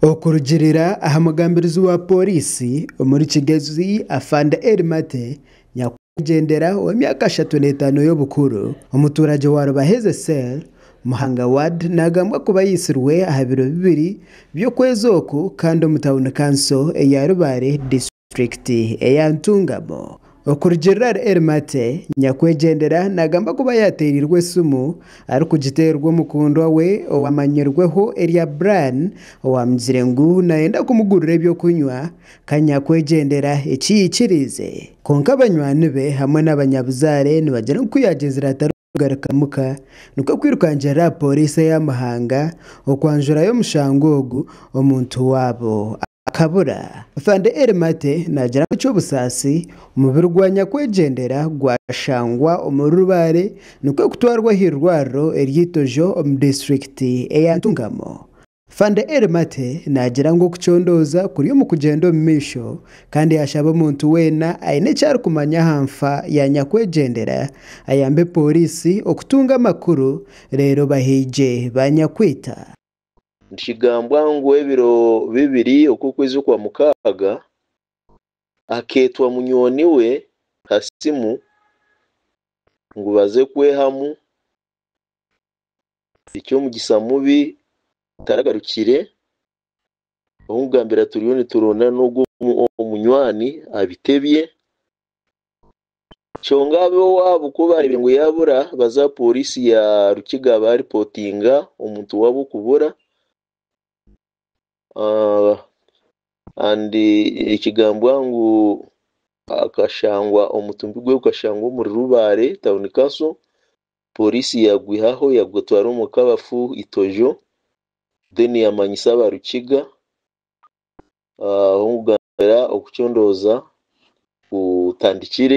Okurugirira ahamugambirizi wa polisi muri Kigezi Afande Erimate nyakwigendera w'emyaka 35 y'obukuru omuturage wa Rubaheze Cell Muhanga Ward nagambwa kuba yisirwe aha biro bibiri byo kwezoku kandi omutawuni council eya Rubare district eya Ntungamo. Okurugirira Erimate nyakwigendera nagamba kuba yaterirwe sumu ari kugiterwa mukundwa we owamanyirweho Elia Brian owamzirengu naenda kumugurira ebyo kunywa kanyakwigendera ekiyikirize konka abanywani be hamwe n'abanyabuzare nibagera kuyagezera kugarakamuka nuko kwirukangira polisi ya Muhanga okwanjura yo mushango ogu omuntu wabo akabura. Afande Erimate nagira cyo busasi umubiri gwa nyakwigendera gwashangwa omurubare nuko kutwarwa hirwaro eryitojo om district eya Ntungamo. Afande Erimate nagira ngo kucondoza kuri mu kugendo misho kandi yashaba umuntu wena aine cyari kumanya hamfa ya nyakwigendera ayambe polisi okutunga makuru rero bahije banyakwita. Nshigambwa ngo ebiro bibiri okukwezi kwa mukaga aketwa munyoni we hasimu ngo baze kwehamu icyo mugisa mubi taragarukire ohungambira turiyoni turona n'ubwo omunywani abitebye cyongabe wabo ko bari ngo yabura baza polisi ya Rukiga bari reportinga umuntu wabo kubura andi ikigambwa ngo akashangwa omutumbi gwe ukashangwa muri Rubare town council polisi yagwihaho yagotwara umukabafu itojo deni yamanyisa ba Rukiga ahungambira okucondoza utandikire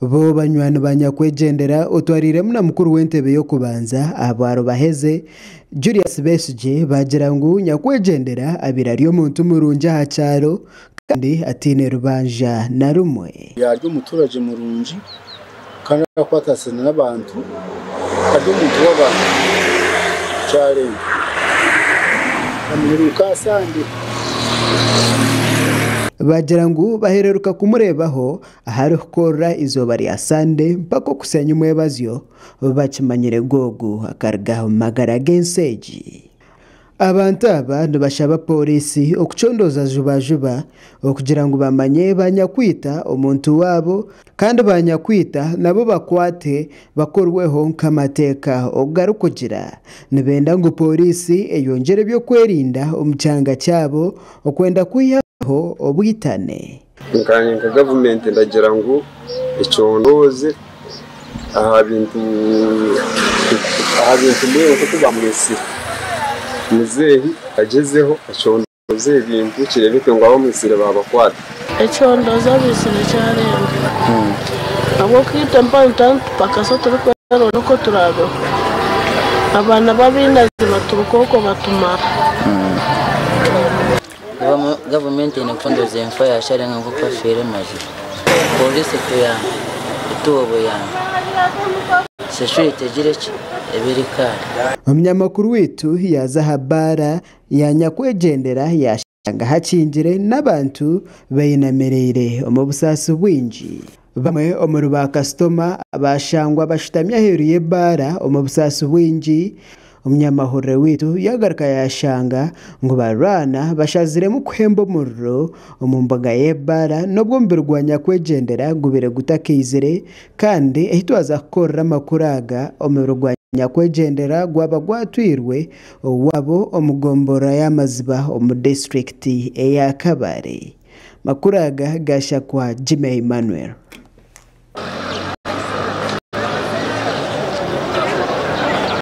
bo banywani banyakwigendera otwarire muna mukuru w'entebe yo kubanza abaro baheze Julius Besige bagira ngo nyakwigendera abirari yo muntu murunja ha cyaro kandi atine rubanja na rumwe yaryo umuturage murunji kandi akwatasana n'abantu kandi umuntu w'abantu cyare amuruka sande bagira ngo bahereruka kumurebaho ahari gukora izo bari asande mpako kusenya umwebazyo bakimanyire gogu akarga magara genseji. Abantu aba bashaba polisi okucondoza juba okugira ngo bamanye banyakwita omuntu wabo kandi banyakwita nabo bakwate bakorweho nkamateka ogarukugira nibenda ngo polisi eyongere byo kwerinda omucyanga cyabo okwenda kuya obwitane nka government ndagira ngo icondoze aha bintu mwe uko bamwese muzehi agezeho acondoze ibintu kirebeke ngo abo mwisire babakwata icondoza bisire cyane abo kwita mpantan pakaso turiko nuko turago abana babinazi baturukoko batuma government inakondoza emfa ya sharenga ngo kwafere maji polisi kuya itubo ya seshuri tegireki ebirikari. Umunyamakuru witu yaza habara ya nyakwigendera yashanga hakingire n'abantu bayinamerere mu busasi bwinji bamwe omuru ba customer bashangwa bashitamya heruye bara mu busasi bwinji. Umunyamahoro witu yagaruka yashanga ngo barana bashazire mu kwembo murro omumbaga yebara nobwo mbirwanya kwegendera gubere gutakizire kandi ehitwaza korra makuraga omurwanya kwegendera gwaba gwatwirwe wabo omugombora y'amaziba omu district eya Kabare makuraga gasha kwa Jimmy Emmanuel.